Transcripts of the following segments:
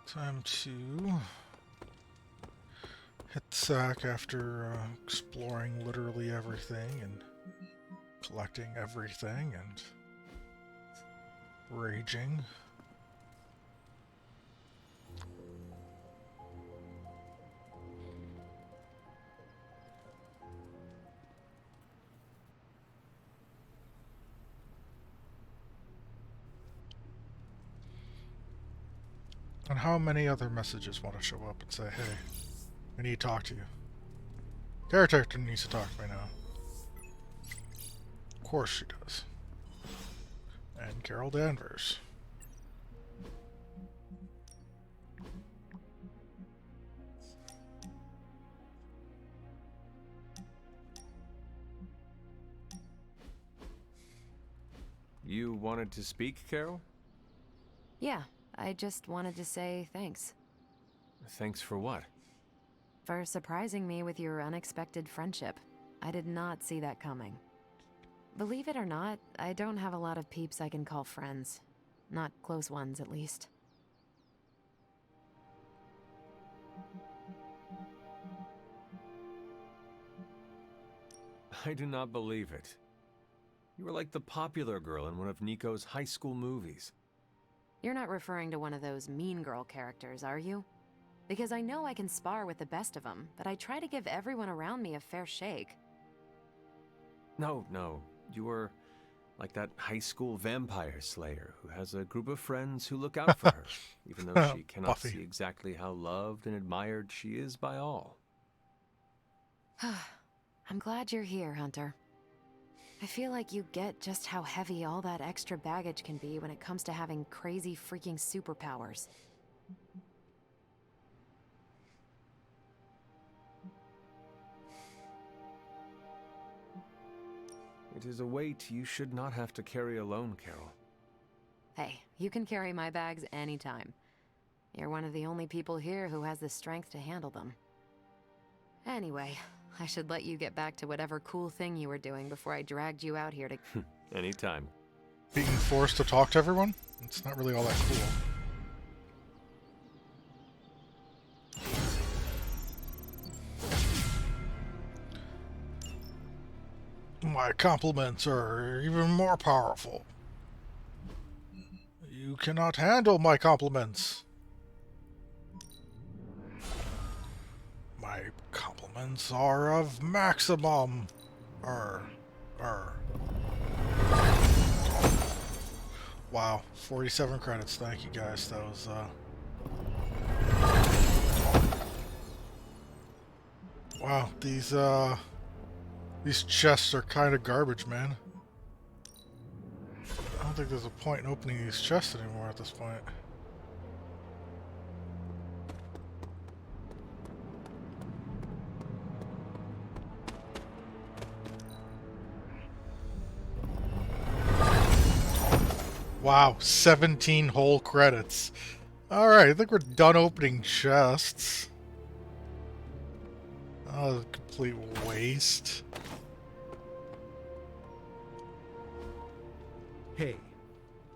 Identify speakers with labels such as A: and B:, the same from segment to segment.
A: Time to hit the sack after exploring literally everything and collecting everything and raging. And how many other messages want to show up and say, hey, I need to talk to you. Character needs to talk to me now. Of course she does. And Carol Danvers.
B: You wanted to speak, Carol?
C: Yeah, I just wanted to say thanks.
B: Thanks for what?
C: For surprising me with your unexpected friendship. I did not see that coming. Believe it or not, I don't have a lot of peeps I can call friends. Not close ones, at least.
B: I do not believe it. You were like the popular girl in one of Nico's high school movies.
C: You're not referring to one of those mean girl characters, are you? Because I know I can spar with the best of them, but I try to give everyone around me a fair shake.
B: No, you were like that high school vampire slayer who has a group of friends who look out for her, even though she cannot
A: Buffy.
B: see exactly how loved and admired she is by all.
C: I'm glad you're here, Hunter. I feel like you get just how heavy all that extra baggage can be when it comes to having crazy freaking superpowers.
B: It is a weight you should not have to carry alone, Carol.
C: Hey, you can carry my bags anytime. You're one of the only people here who has the strength to handle them. Anyway, I should let you get back to whatever cool thing you were doing before I dragged you out here to...
B: Anytime.
A: Being forced to talk to everyone? It's not really all that cool. My compliments are even more powerful. You cannot handle my compliments. My compliments are of maximum. Wow, 47 credits. Thank you guys. That was wow, these chests are kind of garbage, man. I don't think there's a point in opening these chests anymore at this point. Wow, 17 whole credits. Alright, I think we're done opening chests. Oh, a complete waste.
D: Hey,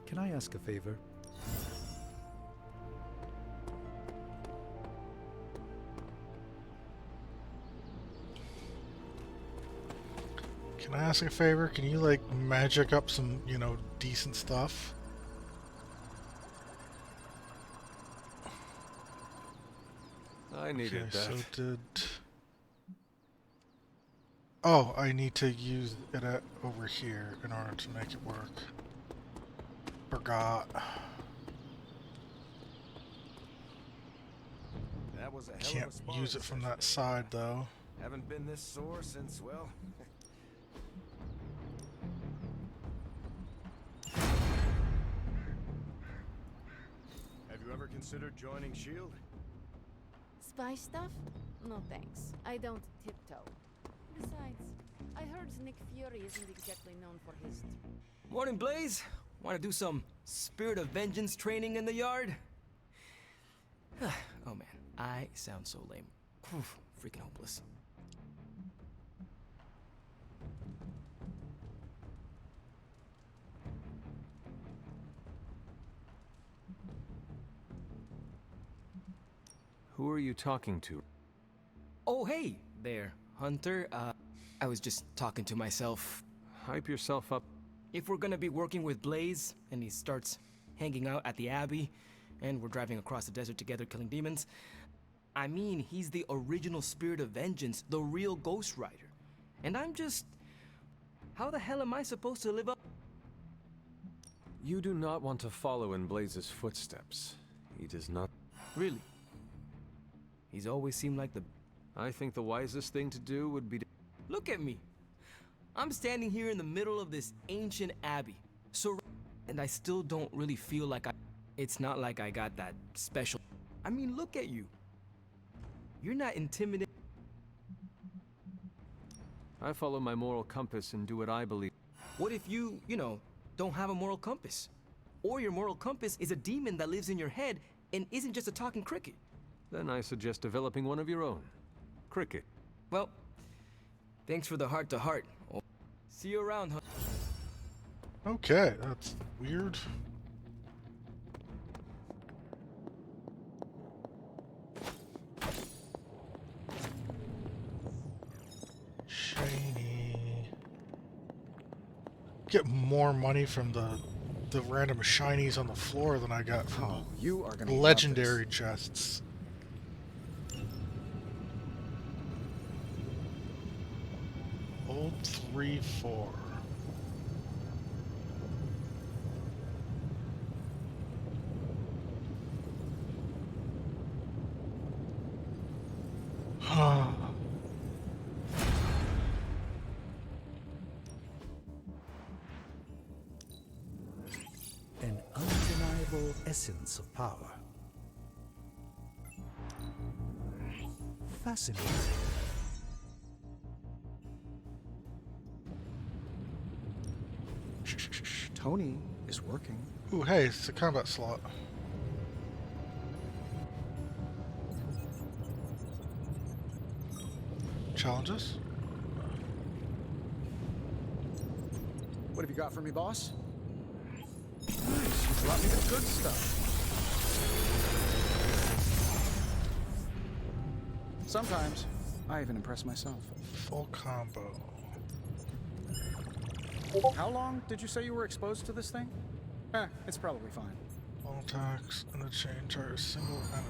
D: can I ask a favor?
A: Can I ask a favor? Can you, like, magic up some, you know, decent stuff?
B: I needed
A: Okay,
B: that.
A: so did... Oh, I need to use it over here in order to make it work. Forgot.
E: That was a hell
A: Can't
E: of a sparring
A: use it from
E: session
A: that side, though.
E: Haven't been this sore since, well... Have you ever considered joining S.H.I.E.L.D.?
F: Spy stuff? No thanks. I don't tiptoe. Besides, I heard Nick Fury isn't exactly known for his...
G: Morning, Blaze. Want to do some Spirit of Vengeance training in the yard? Oh man, I sound so lame. Whew, freaking hopeless.
B: Who are you talking to?
G: Oh, hey there, Hunter. I was just talking to myself.
B: Hype yourself up.
G: If we're gonna be working with Blaze, and he starts hanging out at the Abbey, and we're driving across the desert together killing demons, I mean, he's the original spirit of vengeance, the real Ghost Rider. And I'm just... How the hell am I supposed to live up?
B: You do not want to follow in Blaze's footsteps. He does not...
G: Really? He's always seemed like the...
B: I think the wisest thing to do would be to...
G: Look at me. I'm standing here in the middle of this ancient abbey. And I still don't really feel like I... It's not like I got that special... I mean, look at you. You're not intimidated.
B: I follow my moral compass and do what I believe.
G: What if you know, don't have a moral compass? Or your moral compass is a demon that lives in your head and isn't just a talking cricket?
B: Then I suggest developing one of your own. Cricket.
G: Well, thanks for the heart-to-heart. See you around, huh?
A: Okay, that's weird. Shiny. Get more money from the random shinies on the floor than I got from
H: You are
A: the
H: gonna
A: legendary chests. Old 3-4.
D: An undeniable essence of power. Fascinating.
H: Tony is working.
A: Ooh, hey, it's a combat slot. Challenges?
H: What have you got for me, boss? Nice, you brought me the good stuff. Sometimes, I even impress myself.
A: Full combo.
H: How long did you say you were exposed to this thing? It's probably fine.
A: All attacks in the chain target a single enemy.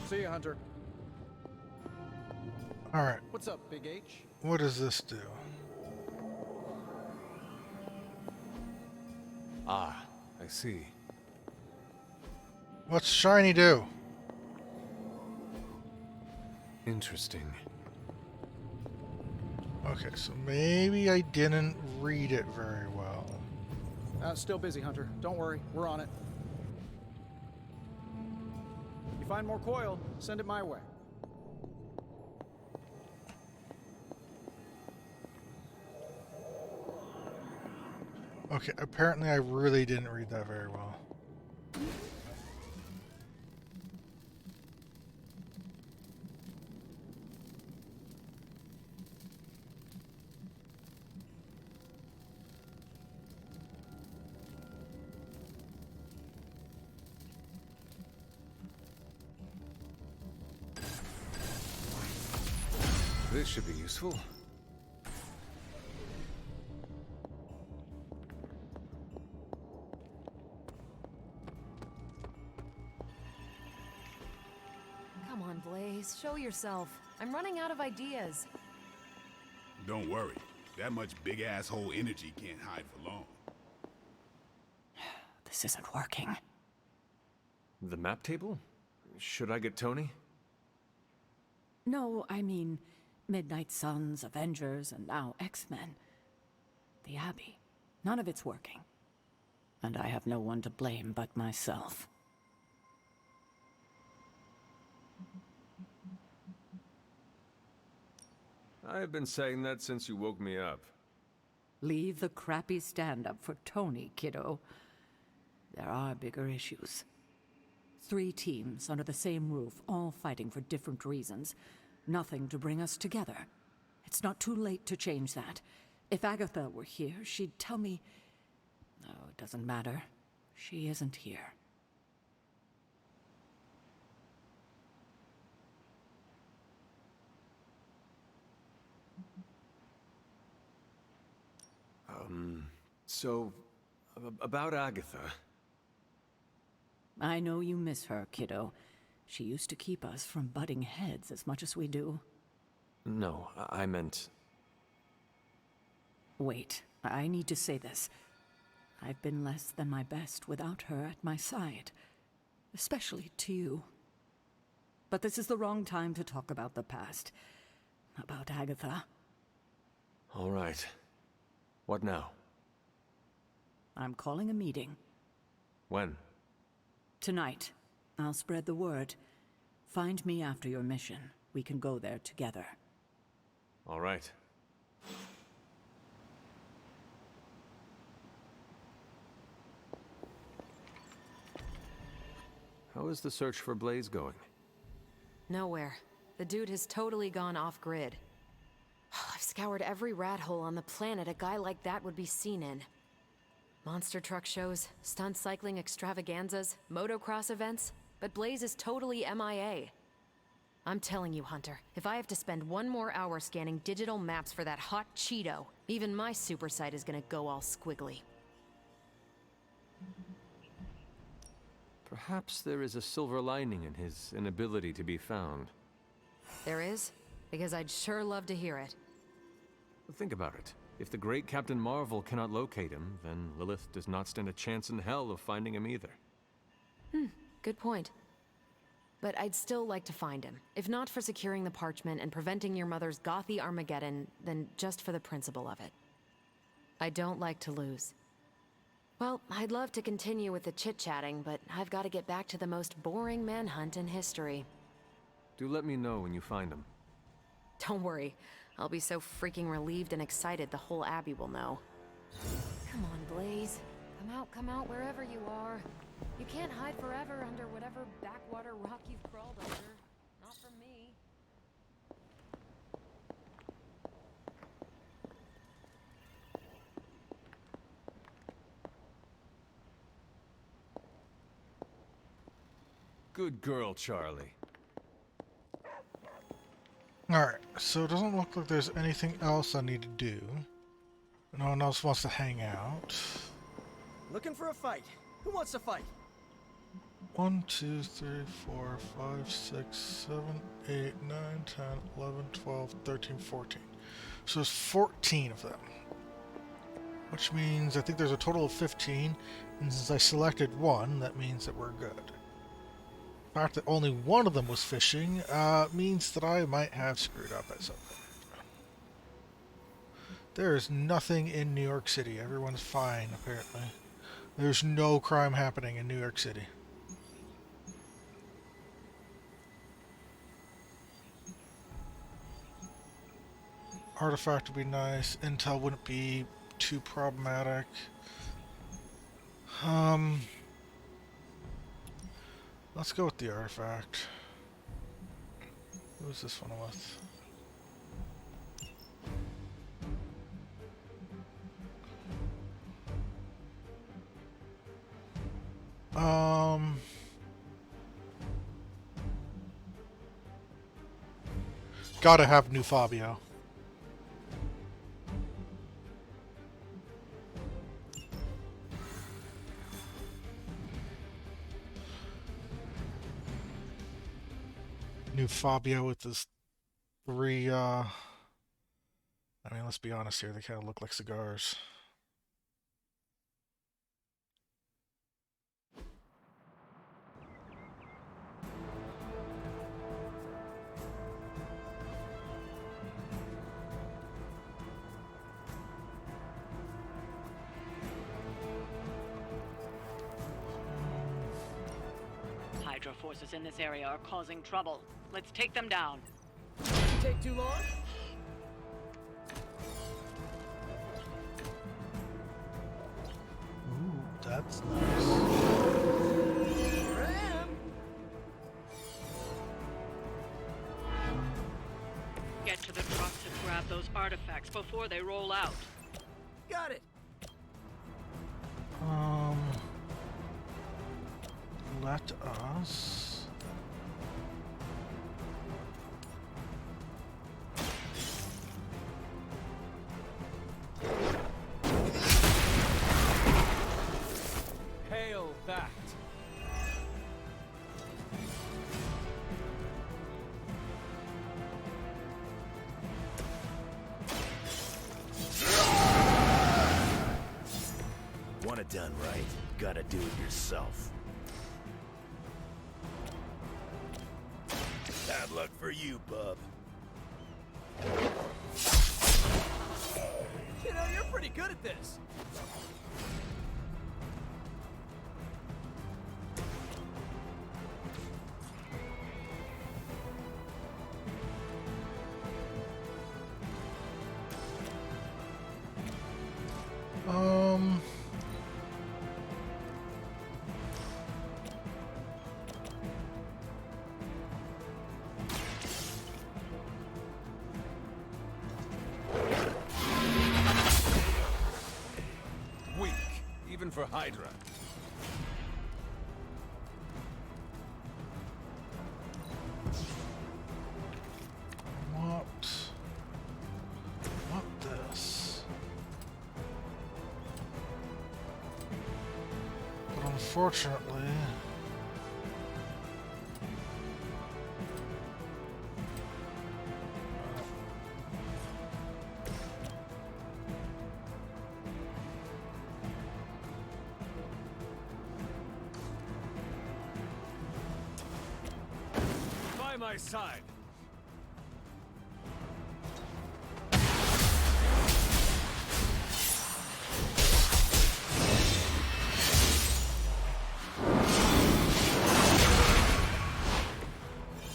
H: See ya, Hunter.
A: Alright,
H: What's up, Big H?
A: what does this do?
B: Ah, I see.
A: What's shiny do?
B: Interesting.
A: Okay, so maybe I didn't read it very well.
H: Still busy, Hunter. Don't worry, we're on it. You find more coil, send it my way.
A: Okay, apparently I really didn't read that very well.
B: This should be useful.
C: Come on, Blaze. Show yourself. I'm running out of ideas.
I: Don't worry. That much big asshole energy can't hide for long.
J: This isn't working.
B: The map table? Should I get Tony?
J: No, I mean, Midnight Suns, Avengers, and now X-Men. The Abbey. None of it's working. And I have no one to blame but myself.
B: I've been saying that since you woke me up.
J: Leave the crappy stand-up for Tony, kiddo. there are bigger issues. 3 teams under the same roof, all fighting for different reasons. Nothing to bring us together. It's not too late to change that. If Agatha were here, she'd tell me... No, it doesn't matter. She isn't here.
B: So, about Agatha.
J: I know you miss her, kiddo. She used to keep us from butting heads as much as we do.
B: No, I meant...
J: Wait, I need to say this. I've been less than my best without her at my side. Especially to you. But this is the wrong time to talk about the past. About Agatha.
B: All right. What now?
J: I'm calling a meeting.
B: When?
J: Tonight. I'll spread the word. Find me after your mission. We can go there together.
B: All right. How is the search for Blaze going?
C: Nowhere. The dude has totally gone off-grid. I've scoured every rat hole on the planet a guy like that would be seen in. Monster truck shows, stunt cycling extravaganzas, motocross events, but Blaze is totally MIA. I'm telling you, Hunter, if I have to spend 1 more hour scanning digital maps for that hot Cheeto, even my super sight is gonna go all squiggly.
B: Perhaps there is a silver lining in his inability to be found.
C: There is? Because I'd sure love to hear it.
B: Think about it. If the great Captain Marvel cannot locate him, then Lilith does not stand a chance in hell of finding him either.
C: Good point. But I'd still like to find him. If not for securing the parchment and preventing your mother's gothy Armageddon, then just for the principle of it. I don't like to lose. Well, I'd love to continue with the chit-chatting, but I've got to get back to the most boring manhunt in history.
B: Do let me know when you find him.
C: Don't worry. I'll be so freaking relieved and excited the whole Abbey will know. Come on, Blaze. Come out wherever you are. You can't hide forever under whatever backwater rock you've crawled under. Not from me.
B: Good girl, Charlie.
A: Alright, so it doesn't look like there's anything else I need to do. No one else wants to hang out.
H: Looking for a fight. Who wants to fight?
A: 1, 2, 3, 4, 5, 6, 7, 8, 9, 10, 11, 12, 13, 14. So there's 14 of them. Which means I think there's a total of 15. And since I selected one, that means that we're good. The fact that only one of them was fishing means that I might have screwed up at some point. There is nothing in New York City. Everyone's fine, apparently. There's no crime happening in New York City. Artifact would be nice. Intel wouldn't be too problematic. Let's go with the artifact. Who's this one with? Gotta have new Fabio. New Fabio with this 3, I mean, let's be honest here, they kind of look like cigars.
K: Hydra forces in this area are causing trouble. Let's take them down.
H: Take too long?
A: Ooh, that's nice.
K: grab those artifacts before they roll out.
G: Got it.
A: Let us...
G: Hail that.
L: Want it done right, gotta do it yourself. Bad luck for you, bub.
G: You know, you're pretty good at this.
E: Weak, even for Hydra.
A: What this? But unfortunately...
E: By my side.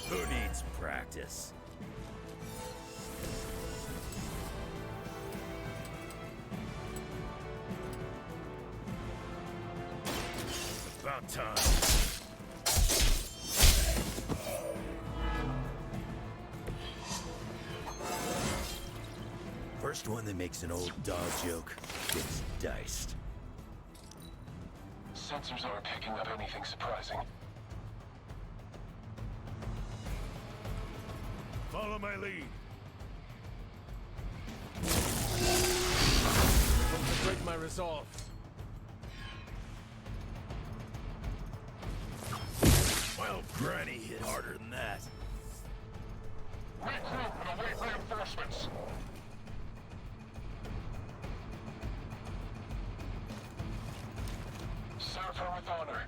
L: Who needs practice? About time. First one that makes an old dog joke gets diced.
M: Sensors aren't picking up anything surprising.
E: Follow my lead. Hope to break my resolve.
L: Well, Granny hit harder than that.
M: Regroup and await reinforcements. Serve her with honor.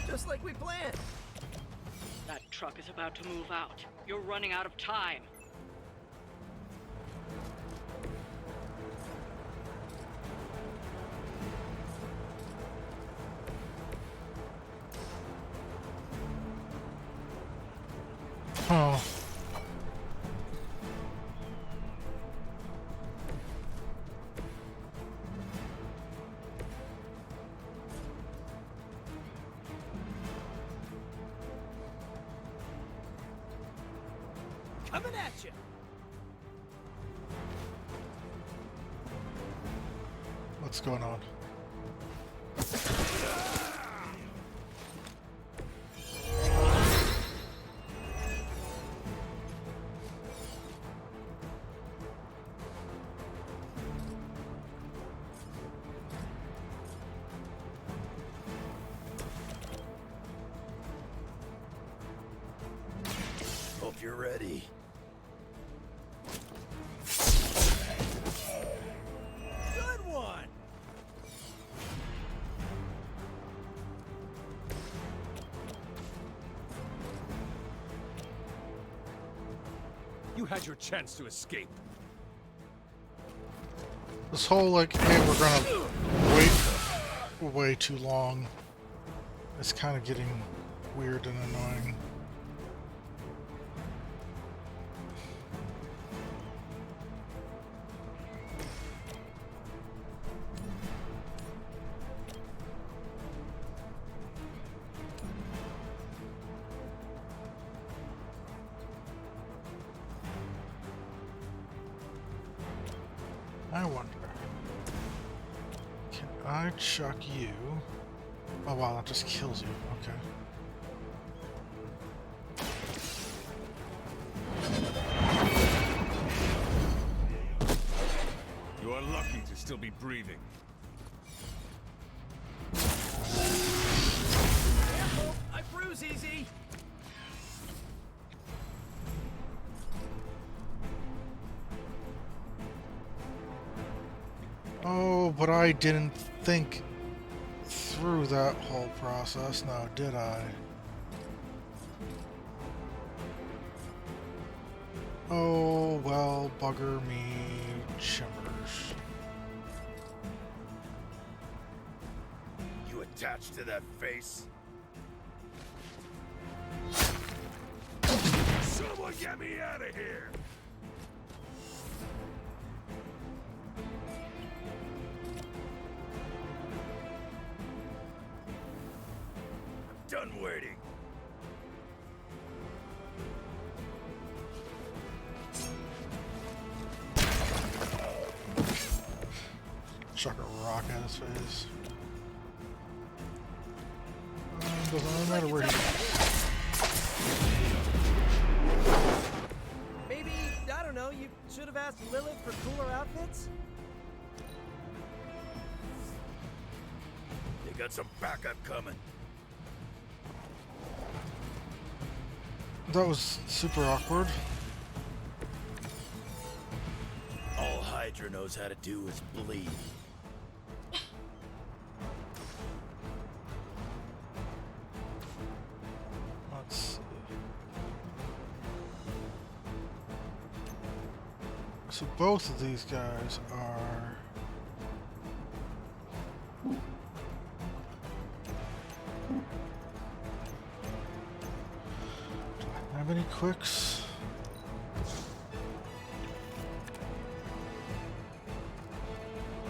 G: Just like we planned.
K: That truck is about to move out. You're running out of time.
A: Oh.
G: Coming at you.
A: What's going on?
L: Hope you're ready.
G: Good one.
E: You had your chance to escape.
A: This whole, like, hey, we're gonna wait way too long. It's kind of getting weird and annoying. I wonder. Can I chuck you? Oh wow, that just kills you. Okay.
I: You are lucky to still be breathing.
G: I bruise easy.
A: Oh, but I didn't think through that whole process, now did I? Oh, well, bugger me chimbers.
L: You attached to that face?
I: Someone get me out of here!
L: I'm done waiting.
A: Chuck a rock at his face. Doesn't really matter where he
N: Maybe, I don't know, you should have asked Lilith for cooler outfits?
L: They got some backup coming.
A: That was super awkward.
L: All Hydra knows how to do is bleed.
A: Let's see. So both of these guys are... Do I have any quicks?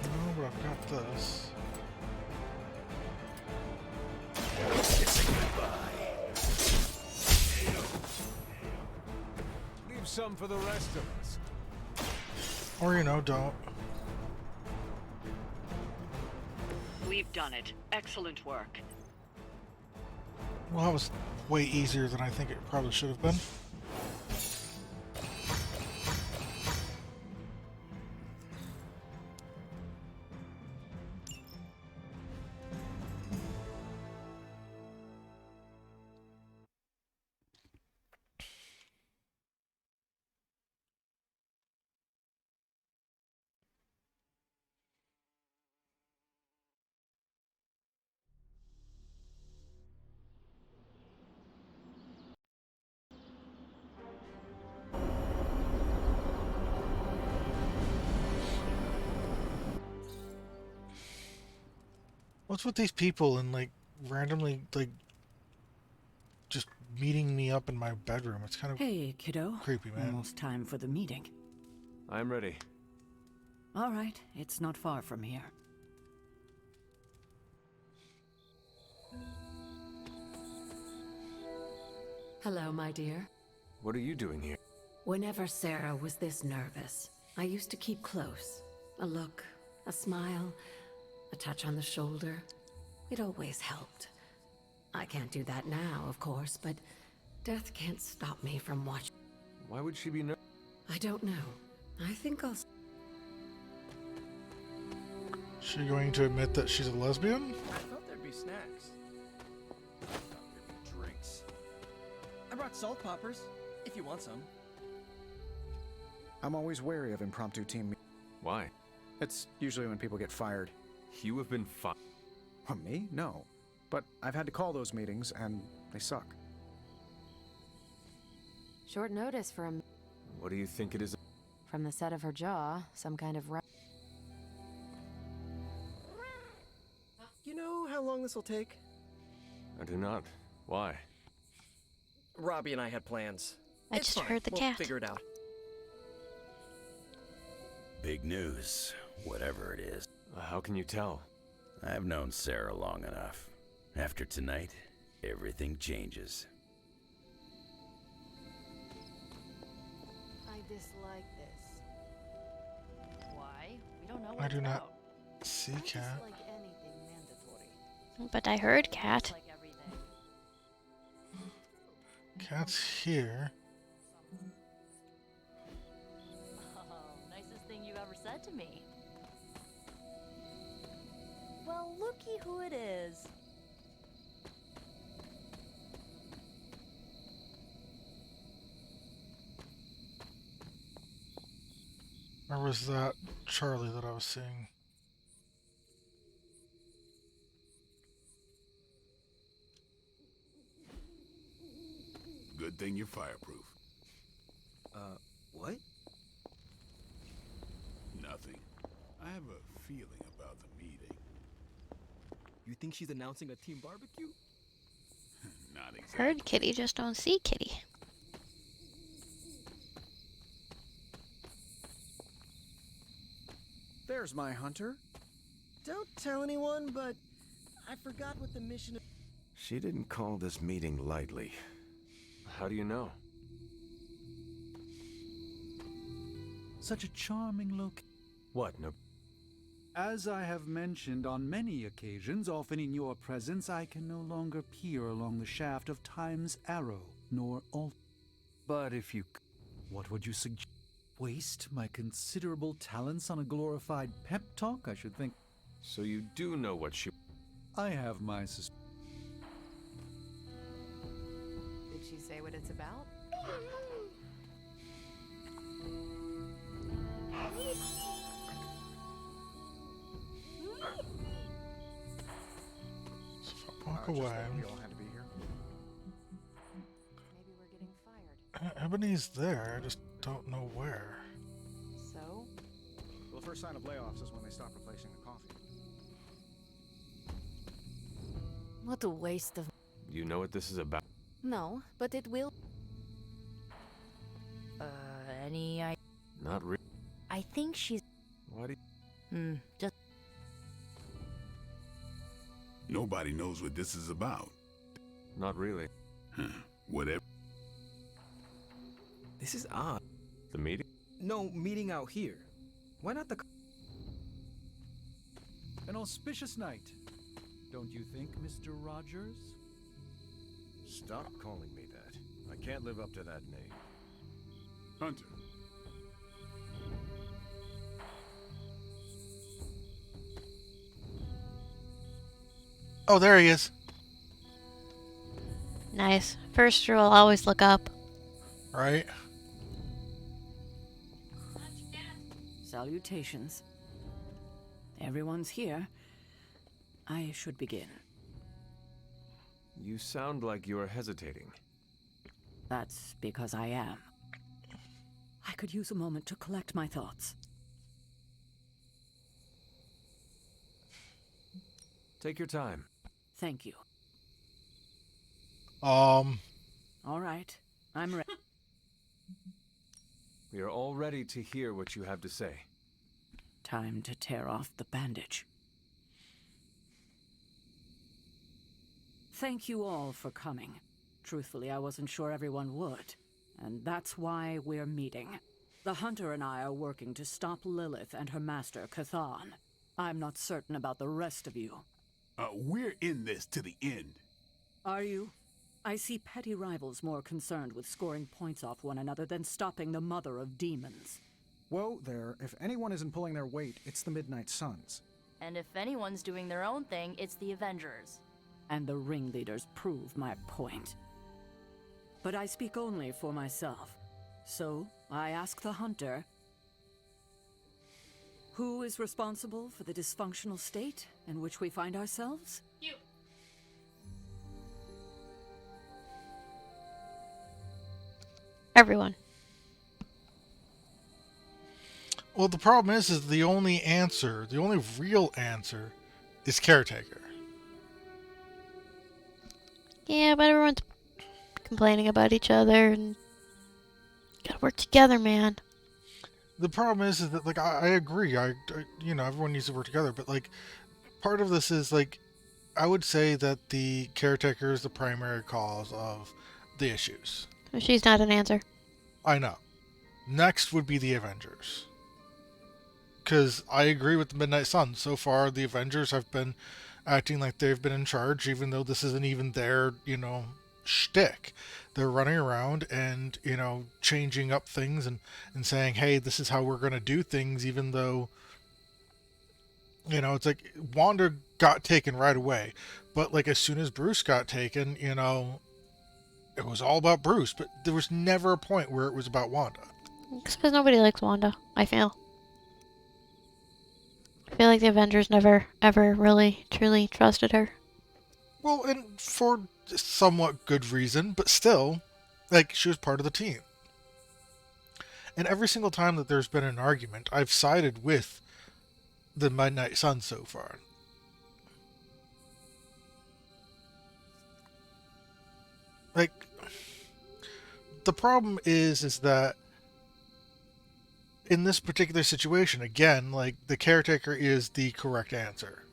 A: No, but I've got this.
E: Leave some for the rest of us.
A: Or, you know, don't.
K: We've done it. Excellent work.
A: Well, that was way easier than I think it probably should have been. What's with these people and like randomly like just meeting me up in my bedroom? It's kind of
J: Hey, kiddo.
A: creepy, man.
J: Almost time for the meeting.
B: I'm ready.
J: All right, it's not far from here.
C: Hello, my dear.
B: What are you doing here?
C: Whenever Sarah was this nervous, I used to keep close. A look, a smile, a touch on the shoulder. It always helped. I can't do that now, of course, but death can't stop me from watching.
B: Why would she be nervous?
C: I don't know. I think I'll...
A: She going to admit that she's a lesbian?
N: I thought there'd be snacks. I thought there'd be drinks. I brought salt poppers, if you want some.
H: I'm always wary of impromptu team meetings.
B: Why?
H: It's usually when people get fired.
B: You have been fired.
H: Me? No. But I've had to call those meetings, and they suck.
C: Short notice for a...
B: What do you think it is?
C: From the set of her jaw, some kind of...
N: You know how long this will take?
B: I do not. Why?
N: Robbie and I had plans.
O: I
N: It's
O: just
N: fine.
O: heard the
N: We'll
O: cat.
N: figure it out.
L: Big news, whatever it is.
B: How can you tell?
L: I've known Sarah long enough. After tonight, everything changes.
F: I dislike this.
O: Why?
F: You don't know what
A: I
F: it's
A: do not
F: about.
A: see
F: I just
A: cat.
F: like anything mandatory.
O: But I heard cat.
F: Like everything.
A: Cat's here.
P: Oh, nicest thing you've ever said to me. Well, looky who it is.
A: Or was that Charlie that I was seeing?
I: Good thing you're fireproof.
G: What?
I: Nothing. I have a feeling about the meeting.
G: You think she's announcing a team barbecue?
I: Not exactly.
O: Heard kitty, just don't see kitty.
N: There's my hunter. Don't tell anyone, but I forgot what the mission.
B: She didn't call this meeting lightly. How do you know?
D: Such a charming look.
B: What? No.
D: As I have mentioned on many occasions, often in your presence, I can no longer peer along the shaft of time's arrow, nor alt. But if you... What would you suggest? Waste my considerable talents on a glorified pep talk, I should think.
B: So you do know what she...
D: I have my sus...
C: Did she say what it's about?
A: Walk away.
H: We all had to be here.
C: Maybe we're getting fired.
A: Ebony's there, I just don't know where.
C: So?
H: Well, the first sign of layoffs is when they stop replacing the coffee.
F: What a waste of...
B: You know what this is about?
F: No, but it will...
P: Any I...
B: Not really.
P: I think she's...
B: Why do you...
P: just...
I: Nobody knows what this is about.
B: Not really.
I: Whatever.
G: This is odd.
B: The meeting?
G: No, meeting out here. Why not the...
D: An auspicious night, don't you think, Mr. Rogers?
E: Stop calling me that. I can't live up to that name.
I: Hunter.
A: Oh, there he is.
O: Nice. First rule, always look up.
A: Right?
J: Salutations. Everyone's here. I should begin.
B: You sound like you're hesitating.
J: That's because I am. I could use a moment to collect my thoughts.
B: Take your time.
J: Thank you.
A: All
J: right. I'm ready.
B: We are all ready to hear what you have to say.
J: Time to tear off the bandage. Thank you all for coming. Truthfully, I wasn't sure everyone would. And that's why we're meeting. The Hunter and I are working to stop Lilith and her master, Cathan. I'm not certain about the rest of you.
I: We're in this to the end.
J: Are you? I see petty rivals more concerned with scoring points off one another than stopping the mother of demons.
H: Whoa there, if anyone isn't pulling their weight, it's the Midnight Suns.
P: And if anyone's doing their own thing, it's the Avengers.
J: And the ringleaders prove my point. But I speak only for myself. So, I ask the Hunter, who is responsible for the dysfunctional state in which we find ourselves?
O: You. Everyone.
A: Well, the problem is the only real answer is caretaker.
O: Yeah, but everyone's complaining about each other and gotta work together, man.
A: The problem is that, like, I agree. I everyone needs to work together, but, like, part of this is, like, I would say that the caretaker is the primary cause of the issues.
O: She's not an answer.
A: I know. Next would be the Avengers. because I agree with the Midnight Suns. So far, the Avengers have been acting like they've been in charge, even though this isn't even their, shtick. They're running around and, changing up things and saying, hey, this is how we're going to do things, even though, it's like Wanda got taken right away. But, like, as soon as Bruce got taken, it was all about Bruce. But there was never a point where it was about Wanda.
O: It's because nobody likes Wanda, I feel. I feel like the Avengers never, ever really, truly trusted her.
A: Well, and for somewhat good reason, but still, like, she was part of the team. And every single time that there's been an argument, I've sided with the Midnight Suns so far. Like, the problem is that in this particular situation, again, like, the caretaker is the correct answer.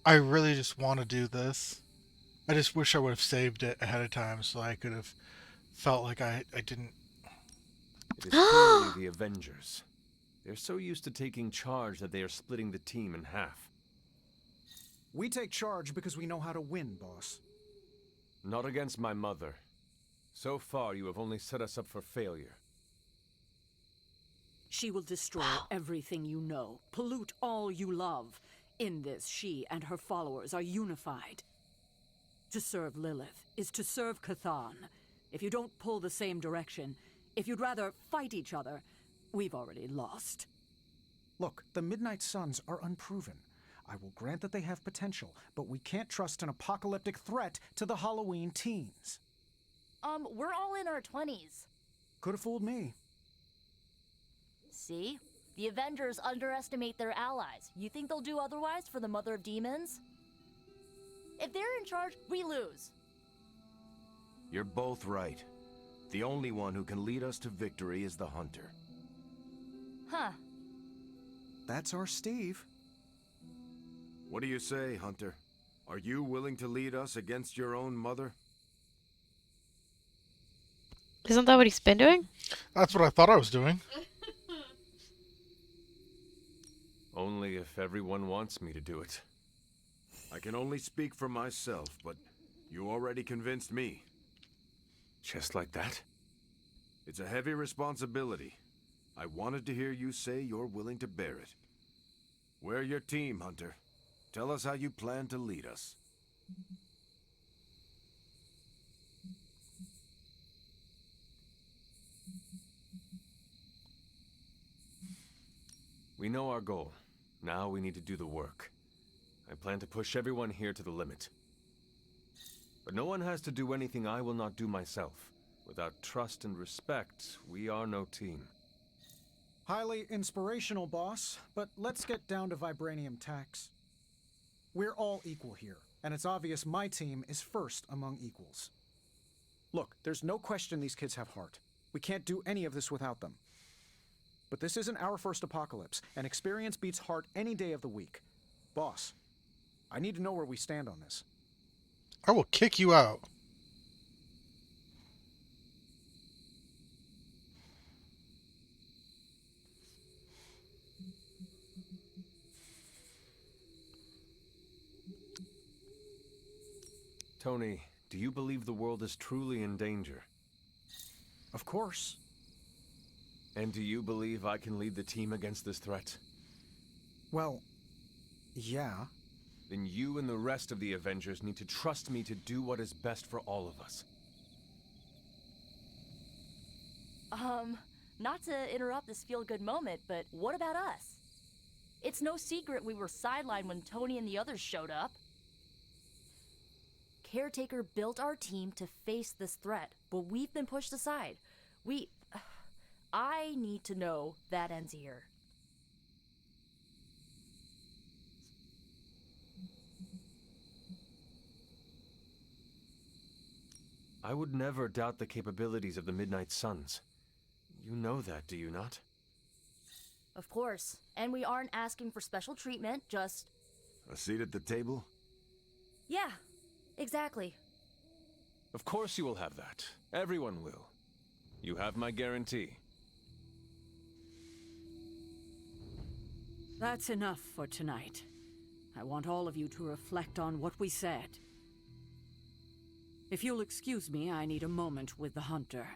A: I really just want to do this. I just wish I would have saved it ahead of time so I could have felt like I didn't.
B: It is clearly the Avengers. They're so used to taking charge that they are splitting the team in half.
H: We take charge because we know how to win, boss.
B: Not against my mother. So far, you have only set us up for failure.
J: She will destroy everything you know, pollute all you love. In this, she and her followers are unified. To serve Lilith is to serve Cathan. If you don't pull the same direction, if you'd rather fight each other, we've already lost.
H: Look, the Midnight Suns are unproven. I will grant that they have potential, but we can't trust an apocalyptic threat to the Halloween teens.
P: We're all in our 20s.
H: Could have fooled me.
P: See? The Avengers underestimate their allies. You think they'll do otherwise for the Mother of Demons? If they're in charge, we lose.
E: You're both right. The only one who can lead us to victory is the Hunter.
P: Huh.
H: That's our Steve.
E: What do you say, Hunter? Are you willing to lead us against your own mother?
O: Isn't that what he's been doing?
A: That's what I thought I was doing.
B: Only if everyone wants me to do it.
E: I can only speak for myself, but you already convinced me.
B: Just like that?
E: It's a heavy responsibility. I wanted to hear you say you're willing to bear it. We're your team, Hunter. Tell us how you plan to lead us.
B: We know our goal. Now we need to do the work. I plan to push everyone here to the limit. But no one has to do anything I will not do myself. Without trust and respect, we are no team.
H: Highly inspirational, boss, but let's get down to vibranium tax. We're all equal here, and it's obvious my team is first among equals. Look, there's no question these kids have heart. We can't do any of this without them. But this isn't our first apocalypse, and experience beats heart any day of the week. Boss, I need to know where we stand on this.
A: I will kick you out.
B: Tony, do you believe the world is truly in danger?
H: Of course.
B: And do you believe I can lead the team against this threat?
H: Well, yeah.
B: Then you and the rest of the Avengers need to trust me to do what is best for all of us.
P: Not to interrupt this feel-good moment, but what about us? It's no secret we were sidelined when Tony and the others showed up. Caretaker built our team to face this threat, but we've been pushed aside. I need to know that ends here.
B: I would never doubt the capabilities of the Midnight Suns. You know that, do you not?
P: Of course. And we aren't asking for special treatment, just...
E: A seat at the table?
P: Yeah, exactly.
B: Of course you will have that. Everyone will. You have my guarantee.
J: That's enough for tonight. I want all of you to reflect on what we said. If you'll excuse me, I need a moment with the hunter.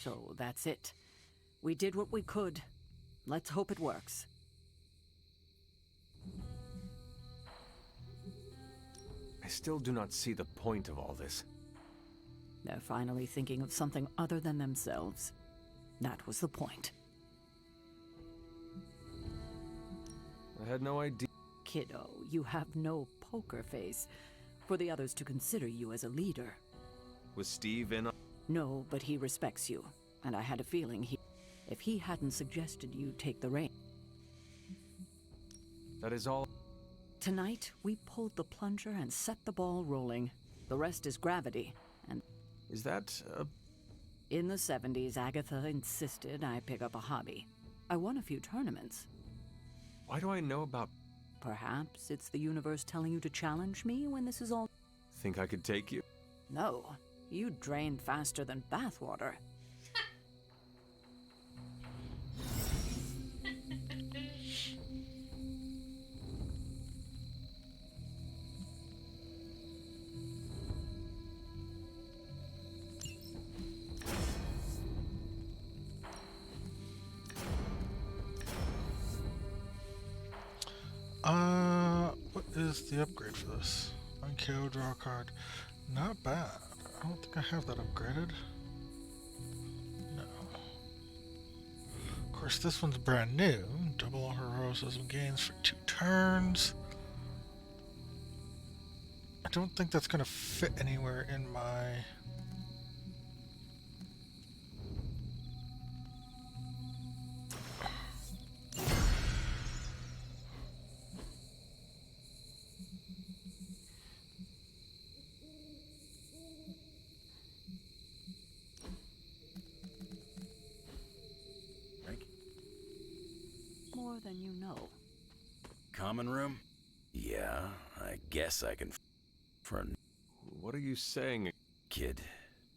J: So that's it. We did what we could. Let's hope it works.
B: I still do not see the point of all this.
J: They're finally thinking of something other than themselves. That was the point.
B: I had no idea.
J: Kiddo, you have no poker face. For the others to consider you as a leader.
B: Was Steve in on...
J: No, but he respects you. And I had a feeling if he hadn't suggested you take the reins.
B: That is all...
J: Tonight, we pulled the plunger and set the ball rolling. The rest is gravity, and...
B: Is that,
J: In the 70s, Agatha insisted I pick up a hobby. I won a few tournaments.
B: Why do I know about...
J: Perhaps it's the universe telling you to challenge me when this is all...
B: Think I could take you?
J: No. You drain faster than bathwater.
A: What is the upgrade for this? Unkilled, draw a card. Not bad. I don't think I have that upgraded. No. Of course, this one's brand new. Double heroism gains for 2 turns. I don't think that's going to fit anywhere in my...
J: More than you know.
L: Common room? Yeah, I guess I can...
B: What are you saying?
L: Kid,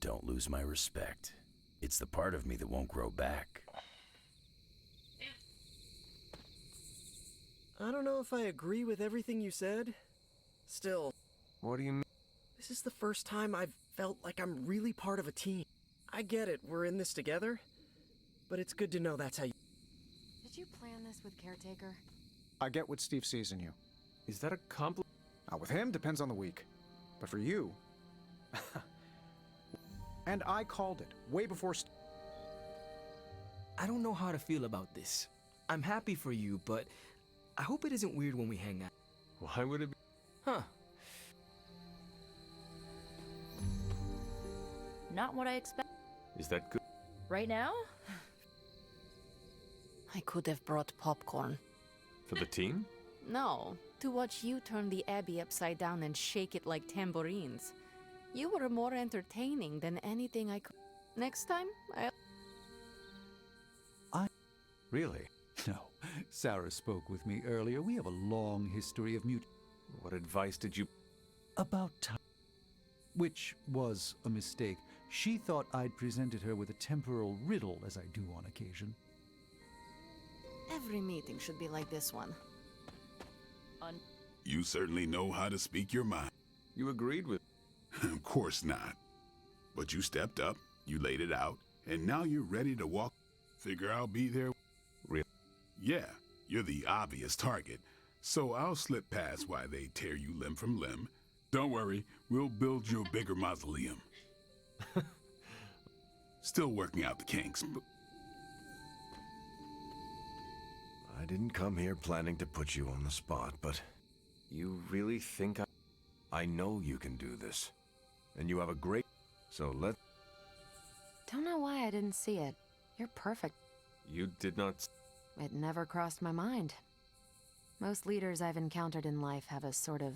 L: don't lose my respect. It's the part of me that won't grow back.
N: I don't know if I agree with everything you said. Still...
B: What do you mean?
N: This is the first time I've felt like I'm really part of a team. I get it, we're in this together. But it's good to know that's how you...
C: Did you plan this with Caretaker?
H: I get what Steve sees in you.
B: Is that a compliment?
H: With him, depends on the week. But for you... And I called it, way before
G: I don't know how to feel about this. I'm happy for you, but I hope it isn't weird when we hang out.
B: Why would it be?
G: Huh.
P: Not what I expect.
B: Is that good?
P: Right now?
C: I could have brought popcorn.
B: For the team?
F: No, to watch you turn the Abbey upside down and shake it like tambourines. You were more entertaining than anything I could. Next time,
B: Really?
D: No. Sarah spoke with me earlier. We have a long history of
B: What advice did you...
D: About time. Which was a mistake. She thought I'd presented her with a temporal riddle, as I do on occasion.
F: Every meeting should be like this one.
I: You certainly know how to speak your mind.
B: You agreed with...
I: Of course not. But you stepped up, you laid it out, and now you're ready to walk. Figure I'll be there.
B: Really?
I: Yeah, you're the obvious target, so I'll slip past why they tear you limb from limb. Don't worry, we'll build you a bigger mausoleum. Still working out the kinks, but...
E: I didn't come here planning to put you on the spot, but
B: You really think
E: I know you can do this. And you have a great... So let...
C: Don't know why I didn't see it. You're perfect.
B: You did not...
C: It never crossed my mind. Most leaders I've encountered in life have a sort of...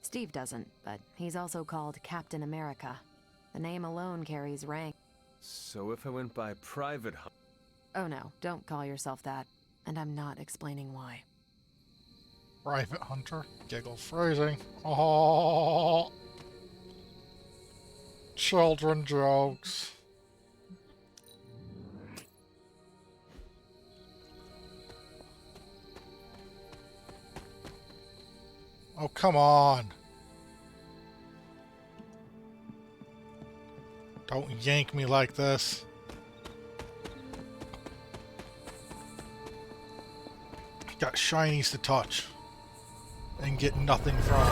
C: Steve doesn't, but he's also called Captain America. The name alone carries rank.
B: So if I went by Private Hunt...
C: Oh no, don't call yourself that. And I'm not explaining why.
A: Private Hunter. Giggle phrasing. Oh. Children jokes. Oh, come on. Don't yank me like this. Got shinies to touch and get nothing from.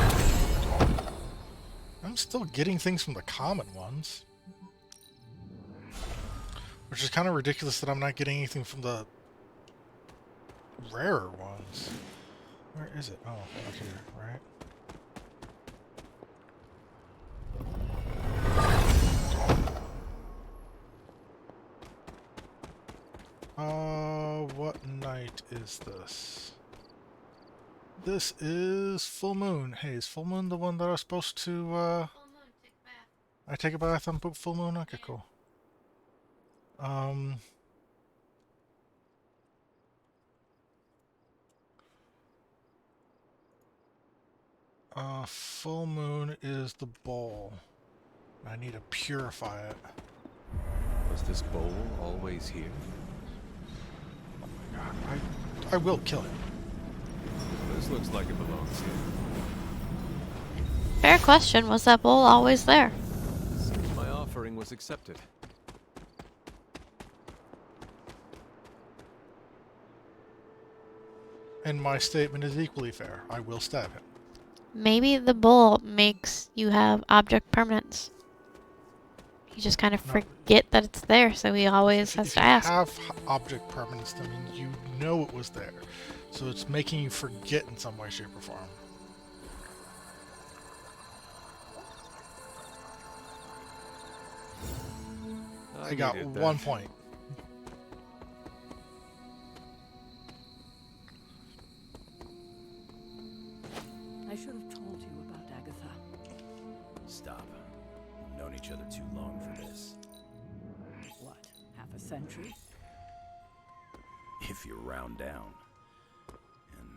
A: I'm still getting things from the common ones. Which is kind of ridiculous that I'm not getting anything from the rarer ones. Where is it? Oh, out here, right? What night is this? This is full moon. Hey, is full moon the one that I was supposed to,
O: Full moon, take a bath.
A: I take a bath on full moon? Okay, cool. Full moon is the bowl. I need to purify it.
B: Was this bowl always here?
A: Oh my god, I will kill him.
B: This looks like it belongs here.
O: Fair question. Was that bowl always there?
B: Seems my offering was accepted.
A: And my statement is equally fair. I will stab him.
O: Maybe the bowl makes you have object permanence. You just kind of forget that it's there, so he always has
A: If
O: to
A: you
O: ask.
A: have object permanence, I mean, you know it was there. So it's making you forget in some way, shape, or form. I got
B: needed
A: 1
B: that.
A: point.
J: I should have told you about Agatha.
L: Stop. We've known each other too long for this.
J: What, half a century?
L: If you round down. And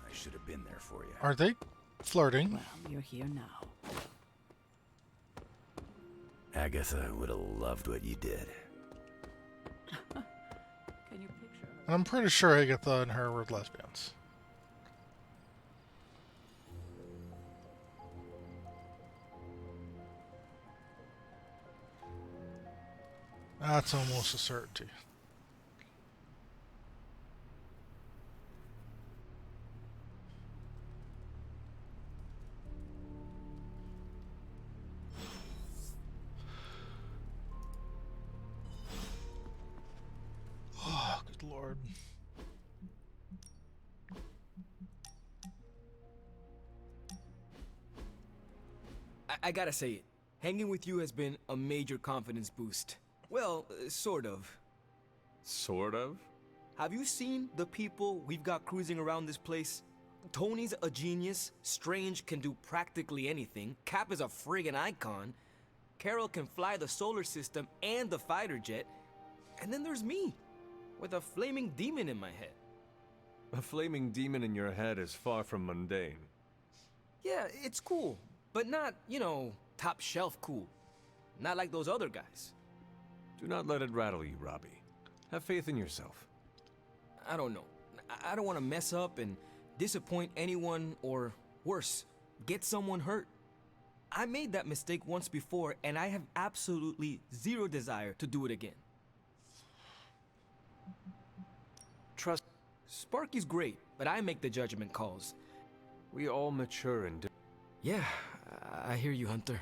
L: I should have been there for you.
A: Are they flirting?
J: Well, you're here now.
L: Agatha would have loved what you did.
J: Can you picture her?
A: I'm pretty sure Agatha and her were lesbians. That's almost a certainty. Oh, good lord.
G: I gotta say it. Hanging with you has been a major confidence boost. Well, sort of.
B: Sort of?
G: Have you seen the people we've got cruising around this place? Tony's a genius, Strange can do practically anything, Cap is a friggin' icon, Carol can fly the solar system and the fighter jet, and then there's me, with a flaming demon in my head.
B: A flaming demon in your head is far from mundane.
G: Yeah, it's cool, but not, you know, top shelf cool. Not like those other guys.
B: Do not let it rattle you, Robbie. Have faith in yourself.
G: I don't know. I don't want to mess up and disappoint anyone, or worse, get someone hurt. I made that mistake once before, and I have absolutely zero desire to do it again. Trust. Sparky's great, but I make the judgment calls.
B: We all mature and
G: Yeah, I hear you, Hunter.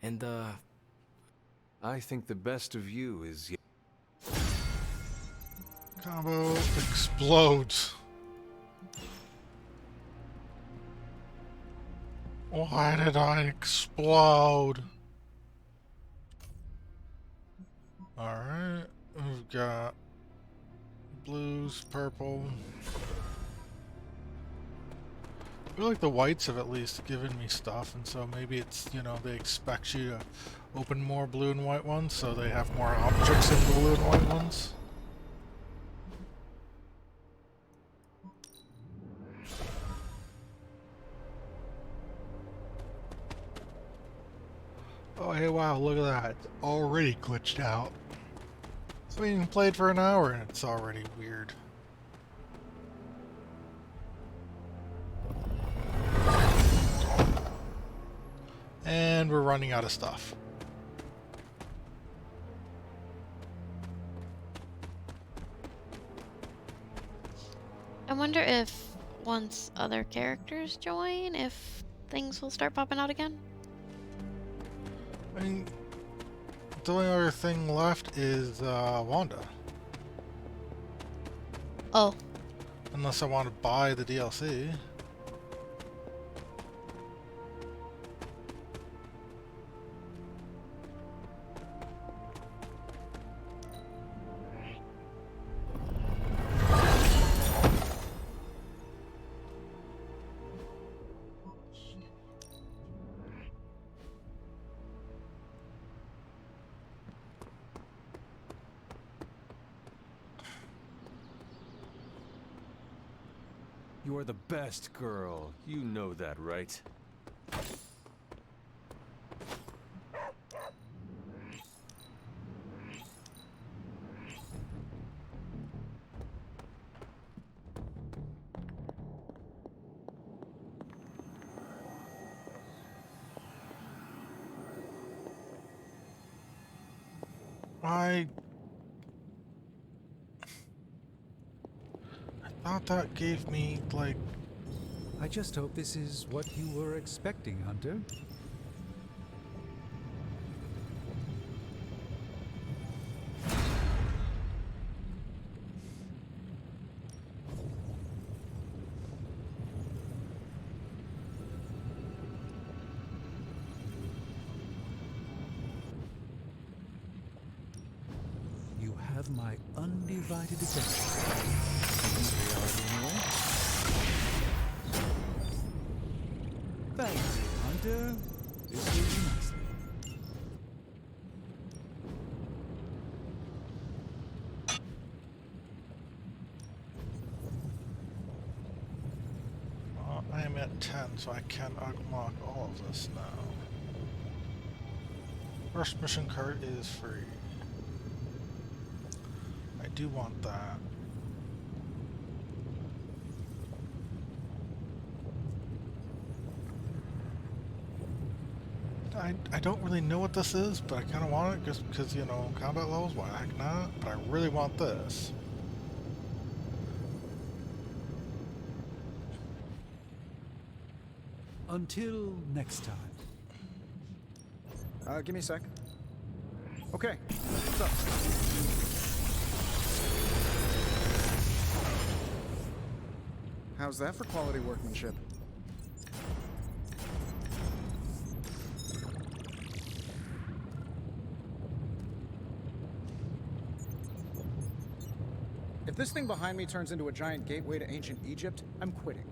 G: And,
B: I think the best of you is...
A: Combo explodes. Why did I explode? Alright, we've got blues, purple. I feel like the whites have at least given me stuff, and so maybe it's, you know, they expect you to open more blue and white ones, so they have more objects in blue and white ones. Oh, hey, wow, look at that. It's already glitched out. So we even played for an hour and it's already weird. And we're running out of stuff.
O: I wonder if once other characters join, if things will start popping out again.
A: I mean, the only other thing left is Wanda.
O: Oh.
A: Unless I want to buy the DLC.
B: You are the best girl. You know that, right?
A: I thought that gave me, like...
D: I just hope this is what you were expecting, Hunter. You have my undivided attention. In this reality, anyway. Thank you, Hunter. This will be nicely.
A: I am at 10, so I can unlock all of this now. First mission card is free. I do want that. I don't really know what this is, but I kind of want it just because, you know, combat levels, why the heck not? But I really want this.
D: Until next time.
H: Give me a sec. Okay, what's up? How's that for quality workmanship? If this thing behind me turns into a giant gateway to ancient Egypt, I'm quitting.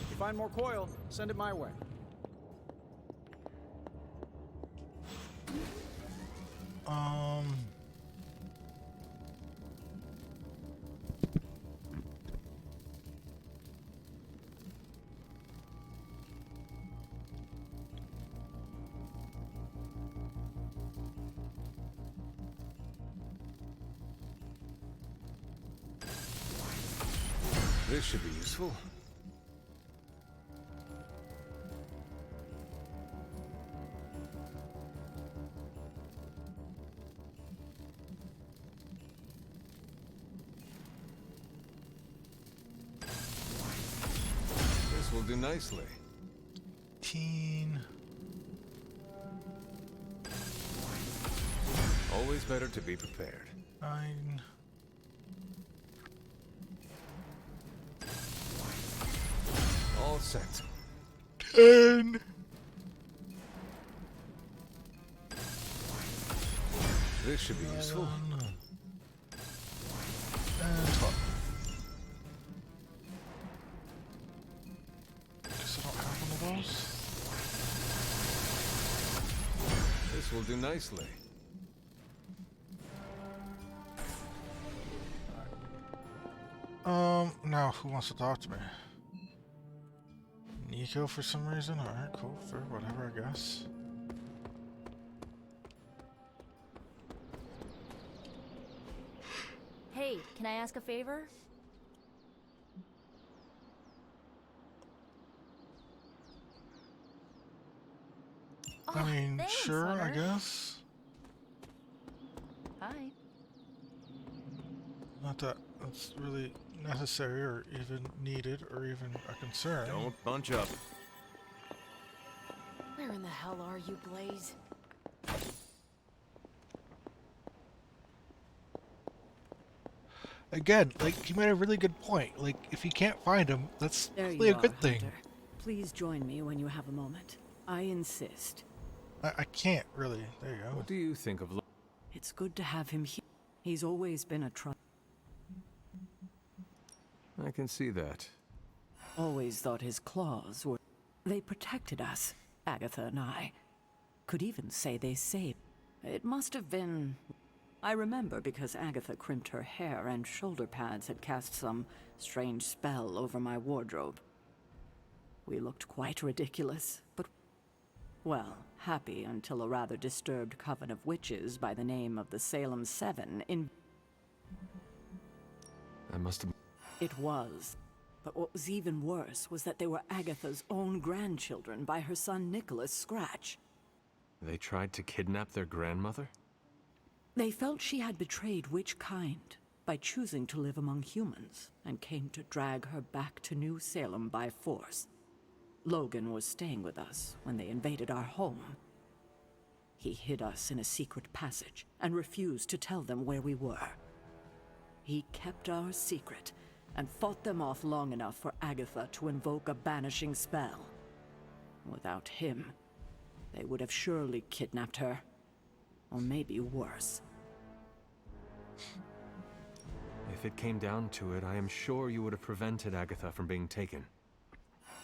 H: If you find more coil, send it my way.
B: This should be useful. will do nicely.
A: 18.
B: Always better to be prepared.
A: 9.
B: All set.
A: 10.
B: This should be useful.
A: And 12. Guess I don't have one of those.
B: This will do nicely.
A: Now who wants to talk to me? Nico for some reason? Alright, cool, fair, whatever, I guess.
P: Hey, can I ask a favor?
A: I mean,
P: thanks,
A: sure, I
P: Hunter.
A: guess.
P: Hi.
A: Not that it's really necessary or even needed or even a concern.
B: Don't bunch up.
C: Where in the hell are you, Blaze?
A: Again, like, he made a really good point. Like, if you can't find him, that's
J: There
A: probably
J: you
A: a good
J: are,
A: thing.
J: Hunter. Please join me when you have a moment. I insist.
A: I can't, really. There you go.
B: What do you think of...
J: It's good to have him here. He's always been a trust.
B: I can see that.
J: Always thought his claws were... They protected us, Agatha and I. Could even say they saved. It must have been... I remember because Agatha crimped her hair and shoulder pads had cast some strange spell over my wardrobe. We looked quite ridiculous, but... Well, happy until a rather disturbed coven of witches by the name of the Salem Seven in...
B: I must have...
J: It was. But what was even worse was that they were Agatha's own grandchildren by her son Nicholas Scratch.
B: They tried to kidnap their grandmother?
J: They felt she had betrayed which kind by choosing to live among humans and came to drag her back to New Salem by force. Logan was staying with us when they invaded our home. He hid us in a secret passage and refused to tell them where we were. He kept our secret and fought them off long enough for Agatha to invoke a banishing spell. Without him, they would have surely kidnapped her. Or maybe worse.
B: If it came down to it, I am sure you would have prevented Agatha from being taken.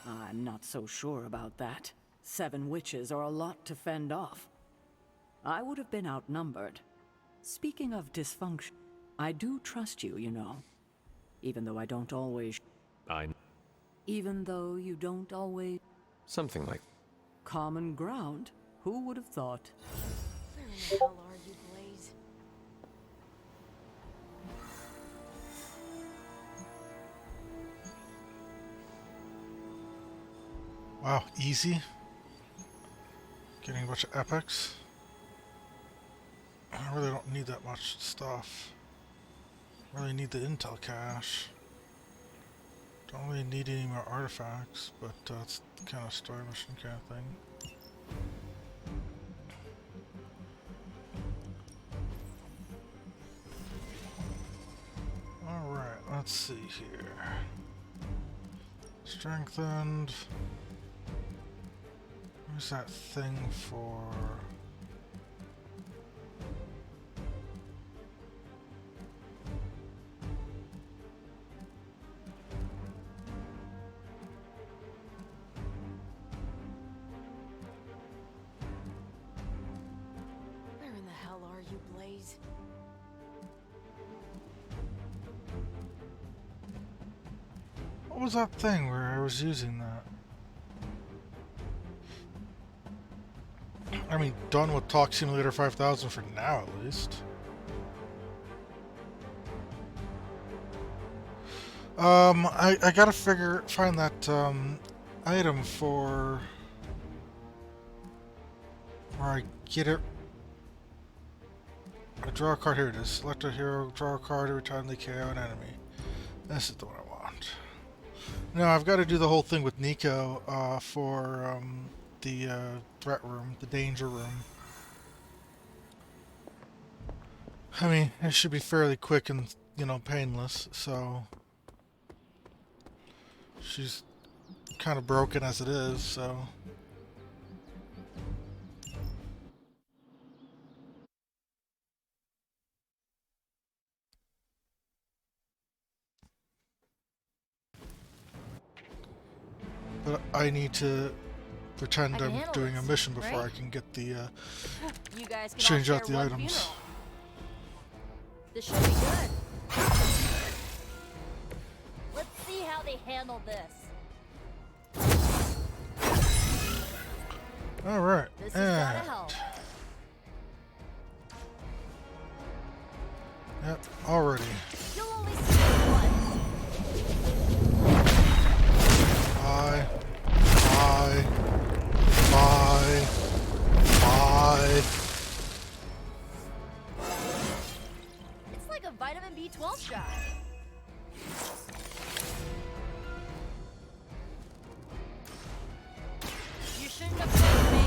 J: I'm not so sure about that. 7 witches are a lot to fend off. I would have been outnumbered. Speaking of dysfunction, I do trust you, you know. Even though I don't always... Even though you don't always...
B: Something like...
J: Common ground? Who would have thought?
C: Where in the hell are you, Blaze?
A: Wow, easy. Getting a bunch of epics. I really don't need that much stuff. Really need the intel cache. Don't really need any more artifacts, but it's kind of story mission kind of thing. Alright, let's see here. Strengthened. Where's that thing for...
C: Where in the hell are you, Blaze?
A: What was that thing where I was using that? I mean, done with Talk Simulator 5000 for now, at least. I gotta find that, item for... where I get it... I draw a card, here it is. Select a hero, draw a card every time they KO an enemy. This is the one I want. No, I've got to do the whole thing with Nico for the threat room, the danger room. I mean, it should be fairly quick and, you know, painless, so... She's kind of broken as it is, so... But I need to pretend I'm doing a mission before I can get the,
P: You guys can
A: change
P: all
A: out the
P: share one
A: items.
P: funeral. This should be good. Let's see how they handle this.
A: Alright,
P: This has gotta
A: and...
P: help.
A: Yep, already.
P: You'll only see this once.
A: Bye. Bye. Bye. Bye.
P: It's like a vitamin B12 shot. You shouldn't have told me.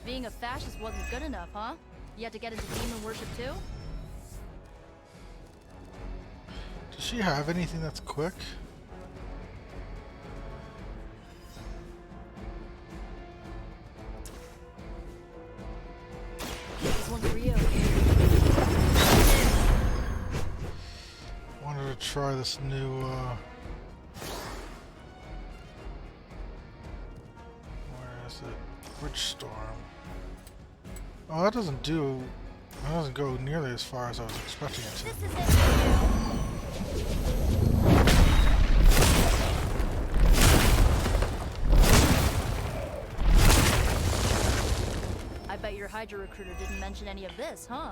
P: Being a fascist wasn't good enough, huh? You had to get into demon worship too?
A: Does she have anything that's quick?
P: This one's for you.
A: Wanted to try this new, where is it? Witch Storm. Oh, that doesn't go nearly as far as I was expecting it to.
P: This is it for you. I bet your Hydra recruiter didn't mention any of this, huh?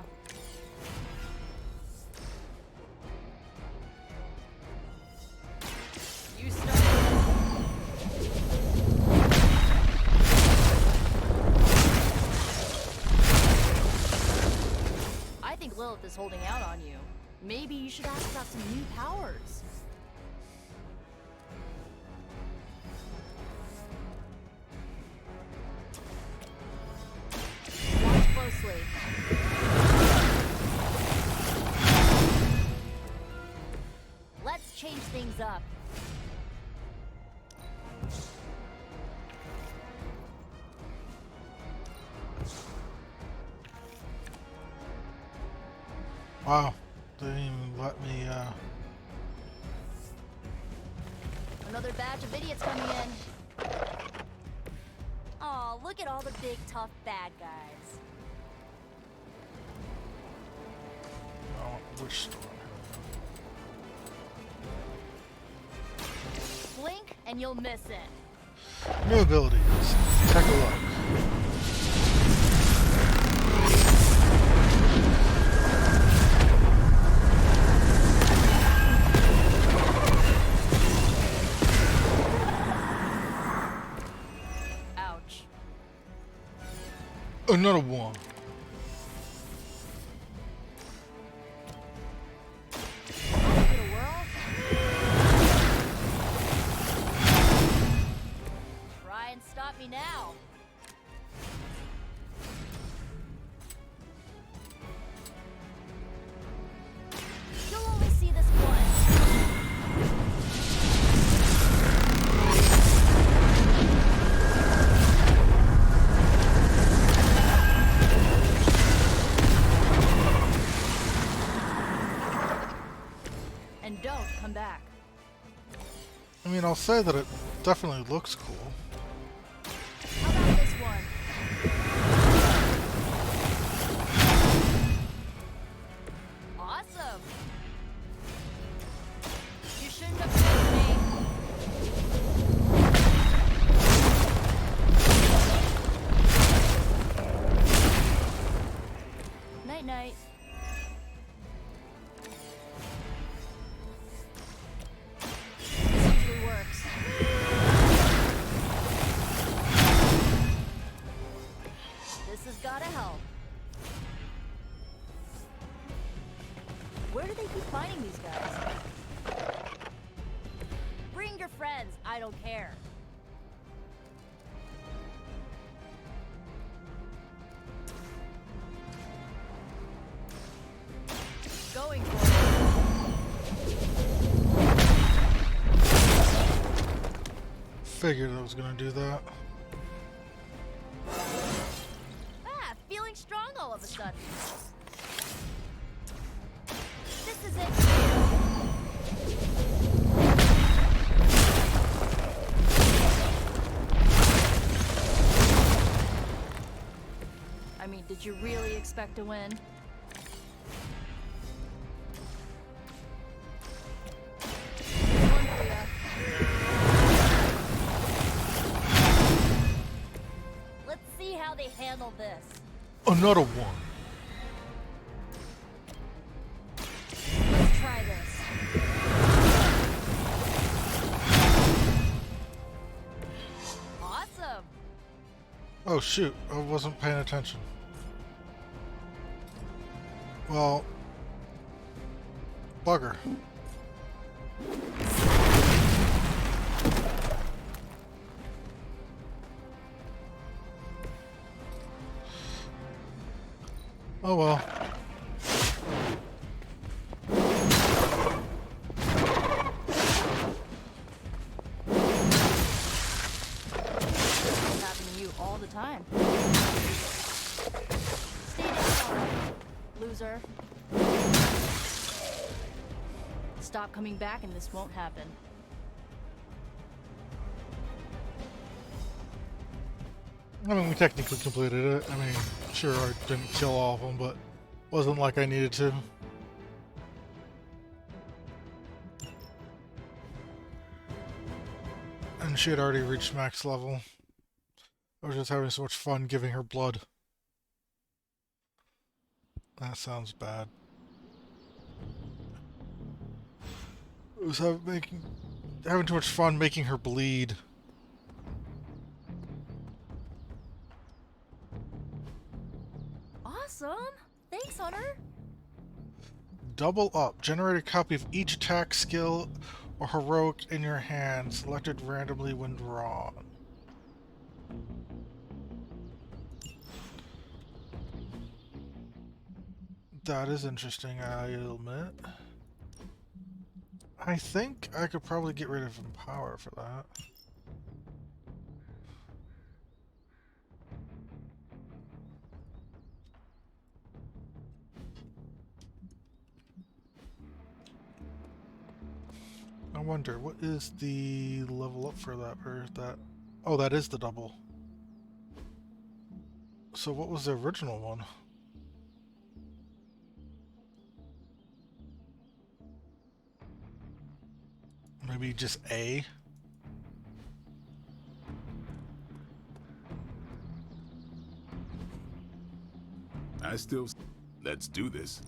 P: You started I think Lilith is holding out on you. Maybe you should ask about some new powers. Watch closely. Let's change things up.
A: Wow, they didn't even let me,
P: Another batch of idiots coming in. Aw, look at all the big, tough bad guys.
A: oh, Witch Storm.
P: Blink and you'll miss it.
A: New abilities. Take a look.
P: Ouch.
A: Another one.
P: Give it a whirl. Try and stop me now. You'll only see this once. And don't come back.
A: I mean, I'll say that it definitely looks cool.
P: How about this one? Awesome. You shouldn't have told me. Night night. This usually works. I don't care. Going for it.
A: Figured I was gonna do that.
P: Ah, feeling strong all of a sudden. This is it. I mean, did you really expect to win? One for ya. Let's see how they handle this.
A: Another one.
P: Let's try this. Awesome.
A: Oh shoot, I wasn't paying attention. Well, bugger. Oh well.
P: It's happening to you all the time. Stay down, loser. Stop coming back and this won't happen.
A: I mean, we technically completed it. I mean, sure, I didn't kill all of them, but wasn't like I needed to. And she had already reached max level. I was just having so much fun giving her blood. That sounds bad. I was having too much fun making her bleed.
P: Awesome. Thanks, Hunter.
A: Double up. Generate a copy of each attack skill or heroic in your hand, selected randomly when drawn. That is interesting, I'll admit. I think I could probably get rid of Empower for that. I wonder, what is the level up for that, or that? Oh, that is the double. So what was the original one? Maybe just A?
I: Let's do this.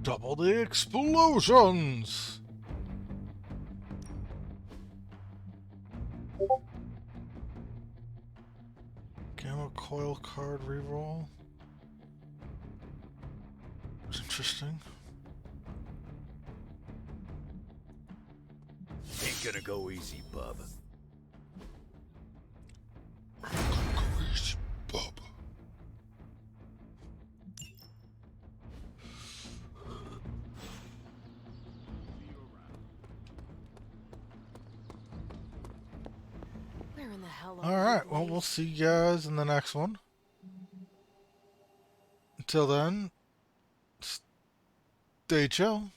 A: Double the explosions! Gamma coil card reroll. That's interesting.
L: Ain't gonna go easy, bub.
A: Bub.
C: Where in the hell are
A: Alright, well, we'll see you guys in the next one. Until then, stay chill.